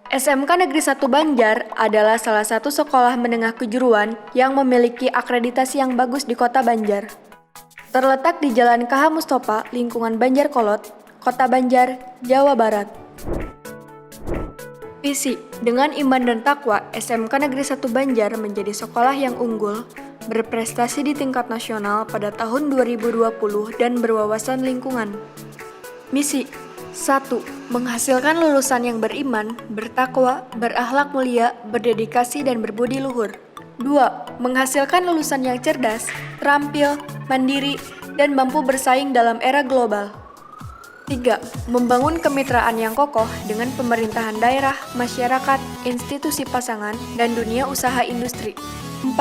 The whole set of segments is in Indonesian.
SMK Negeri 1 Banjar adalah salah satu sekolah menengah kejuruan yang memiliki akreditasi yang bagus di Kota Banjar. Terletak di Jalan KH Mustofa, lingkungan Banjar Kolot, Kota Banjar, Jawa Barat. Visi, dengan iman dan takwa, SMK Negeri 1 Banjar menjadi sekolah yang unggul, berprestasi di tingkat nasional pada tahun 2020 dan berwawasan lingkungan. Misi 1. Menghasilkan lulusan yang beriman, bertakwa, berakhlak mulia, berdedikasi, dan berbudi luhur. 2. Menghasilkan lulusan yang cerdas, terampil, mandiri, dan mampu bersaing dalam era global. 3. Membangun kemitraan yang kokoh dengan pemerintahan daerah, masyarakat, institusi pasangan, dan dunia usaha industri. 4.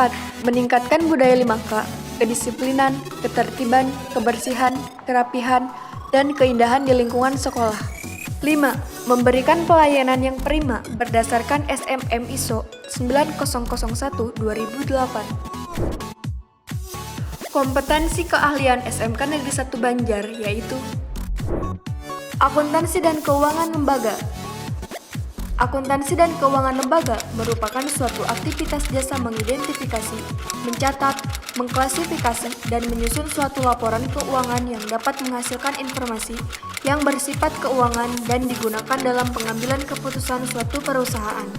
Meningkatkan budaya 5K, kedisiplinan, ketertiban, kebersihan, kerapihan, dan keindahan di lingkungan sekolah. 5. Memberikan pelayanan yang prima berdasarkan SMM ISO 9001-2008. Kompetensi keahlian SMK Negeri 1 Banjar yaitu akuntansi dan keuangan lembaga. Akuntansi dan keuangan lembaga merupakan suatu aktivitas jasa mengidentifikasi, mencatat, mengklasifikasi, dan menyusun suatu laporan keuangan yang dapat menghasilkan informasi yang bersifat keuangan dan digunakan dalam pengambilan keputusan suatu perusahaan.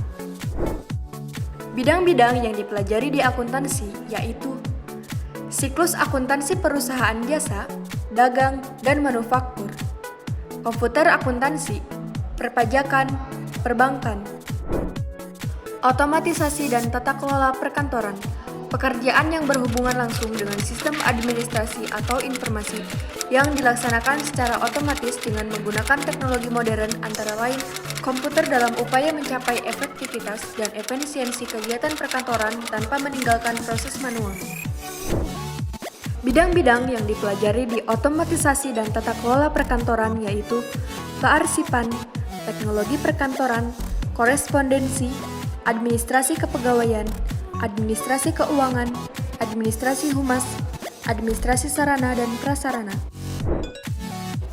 Bidang-bidang yang dipelajari di akuntansi yaitu siklus akuntansi perusahaan jasa, dagang, dan manufaktur, komputer akuntansi, perpajakan, perbankan, otomatisasi dan tata kelola perkantoran, pekerjaan yang berhubungan langsung dengan sistem administrasi atau informasi yang dilaksanakan secara otomatis dengan menggunakan teknologi modern antara lain komputer dalam upaya mencapai efektivitas dan efisiensi kegiatan perkantoran tanpa meninggalkan proses manual. Bidang-bidang yang dipelajari di otomatisasi dan tata kelola perkantoran yaitu kearsipan, teknologi perkantoran, korespondensi, administrasi kepegawaian, administrasi keuangan, administrasi humas, administrasi sarana dan prasarana.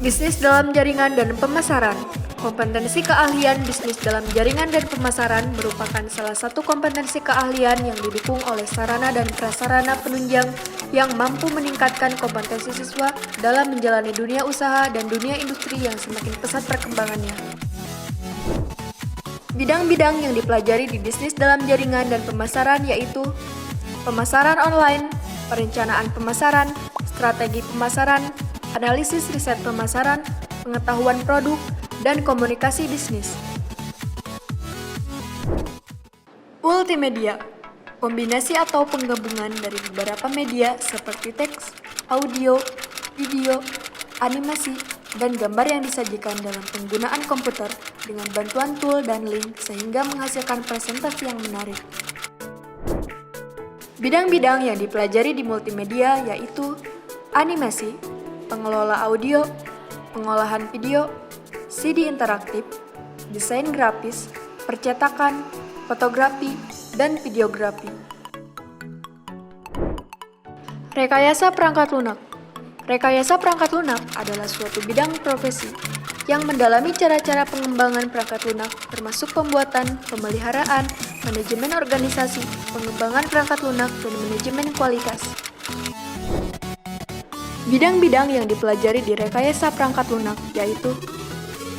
Bisnis dalam jaringan dan pemasaran. Kompetensi keahlian bisnis dalam jaringan dan pemasaran merupakan salah satu kompetensi keahlian yang didukung oleh sarana dan prasarana penunjang yang mampu meningkatkan kompetensi siswa dalam menjalani dunia usaha dan dunia industri yang semakin pesat perkembangannya. Bidang-bidang yang dipelajari di bisnis dalam jaringan dan pemasaran yaitu pemasaran online, perencanaan pemasaran, strategi pemasaran, analisis riset pemasaran, pengetahuan produk, dan komunikasi bisnis. Multimedia, kombinasi atau penggabungan dari beberapa media seperti teks, audio, video, animasi, dan gambar yang disajikan dalam penggunaan komputer dengan bantuan tool dan link sehingga menghasilkan presentasi yang menarik. Bidang-bidang yang dipelajari di multimedia yaitu animasi, pengelola audio, pengolahan video, CD interaktif, desain grafis, percetakan, fotografi, dan videografi. Rekayasa perangkat lunak. Rekayasa perangkat lunak adalah suatu bidang profesi yang mendalami cara-cara pengembangan perangkat lunak termasuk pembuatan, pemeliharaan, manajemen organisasi, pengembangan perangkat lunak, dan manajemen kualitas. Bidang-bidang yang dipelajari di rekayasa perangkat lunak yaitu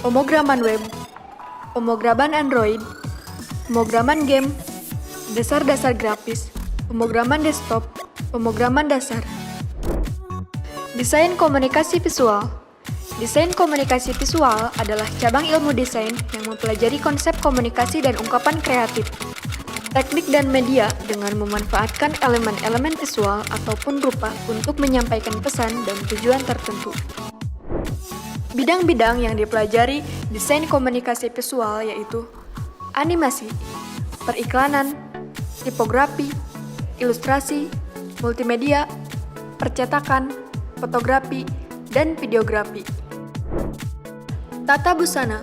pemrograman web, pemrograman Android, pemrograman game, dasar-dasar grafis, pemrograman desktop, pemrograman dasar. Desain komunikasi visual. Desain komunikasi visual adalah cabang ilmu desain yang mempelajari konsep komunikasi dan ungkapan kreatif, teknik dan media dengan memanfaatkan elemen-elemen visual ataupun rupa untuk menyampaikan pesan dan tujuan tertentu. Bidang-bidang yang dipelajari desain komunikasi visual yaitu animasi, periklanan, tipografi, ilustrasi, multimedia, percetakan, fotografi, dan videografi. Tata busana.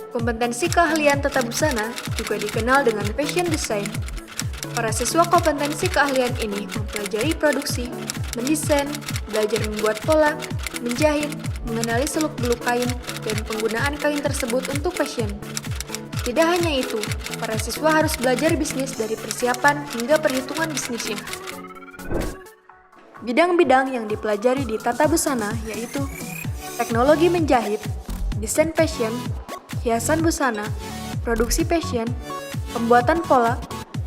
Kompetensi keahlian tata busana juga dikenal dengan fashion design. Para siswa kompetensi keahlian ini mempelajari produksi, mendesain, belajar membuat pola, menjahit, mengenali seluk-beluk kain, dan penggunaan kain tersebut untuk fashion. Tidak hanya itu, para siswa harus belajar bisnis dari persiapan hingga perhitungan bisnisnya. Bidang-bidang yang dipelajari di Tata Busana yaitu teknologi menjahit, desain fashion, hiasan busana, produksi fashion, pembuatan pola,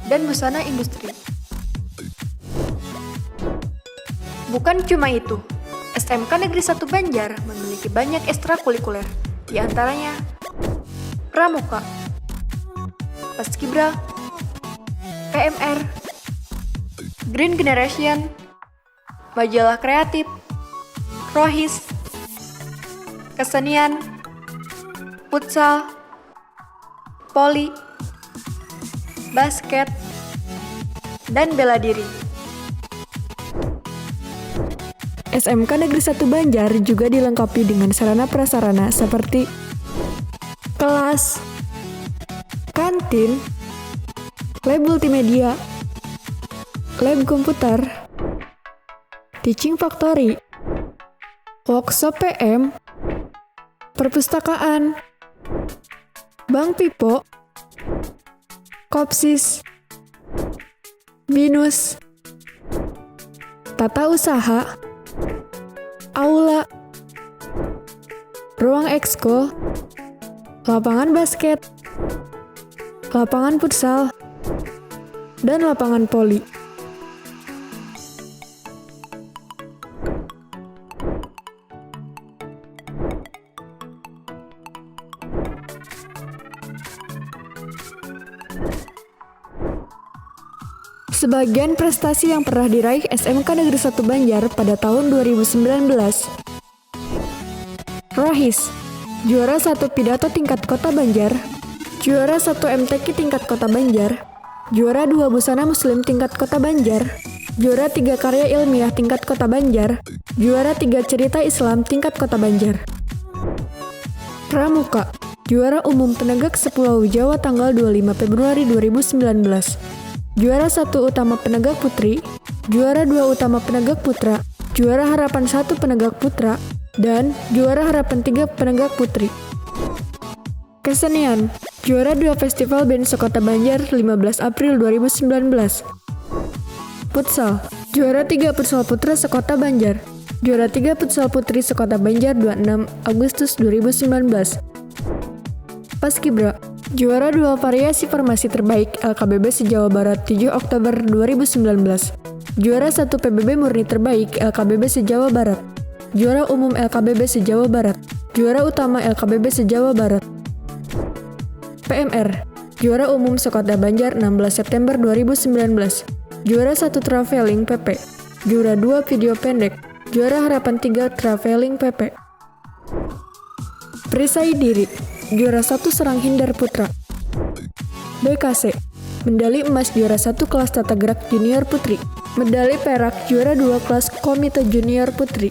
dan busana industri. Bukan cuma itu, SMK Negeri 1 Banjar memiliki banyak ekstrakurikuler, di antaranya Pramuka, Paskibra, PMR, Green Generation, Majalah Kreatif, Rohis, Kesenian, Futsal, Poli, Basket, dan Bela Diri. SMK Negeri 1 Banjar juga dilengkapi dengan sarana prasarana seperti kelas, kantin, lab multimedia, lab komputer, teaching factory, workshop PM, perpustakaan, bank pipo, kopsis, binus, tata usaha, aula, ruang eksko, lapangan basket, lapangan futsal, dan lapangan poli. Sebagian prestasi yang pernah diraih SMK Negeri 1 Banjar pada tahun 2019. Rohis, juara 1 pidato tingkat Kota Banjar, juara 1 MTQ tingkat Kota Banjar, juara 2 busana muslim tingkat Kota Banjar, juara 3 karya ilmiah tingkat Kota Banjar, juara 3 cerita Islam tingkat Kota Banjar. Pramuka, juara umum penegak Sepulau Jawa tanggal 25 Februari 2019. Juara 1 utama penegak putri, juara 2 utama penegak putra, juara harapan 1 penegak putra, dan juara harapan 3 penegak putri. Kesenian, juara 2 Festival Band Sekota Banjar 15 April 2019. Futsal, juara 3 Futsal Putra Sekota Banjar, juara 3 Futsal Putri Sekota Banjar 26 Agustus 2019. Paskibra, juara 2 variasi formasi terbaik LKBB se-Jawa Barat 7 Oktober 2019. Juara 1 PBB murni terbaik LKBB se-Jawa Barat. Juara umum LKBB se-Jawa Barat. Juara utama LKBB se-Jawa Barat. PMR, juara umum Sekota Banjar 16 September 2019. Juara 1 Traveling PP. Juara 2 video pendek. Juara harapan 3 Traveling PP. Perisai diri, juara 1 serang hindar putra. BKC, medali emas juara 1 kelas tata gerak junior putri. Medali perak juara 2 kelas komite junior putri.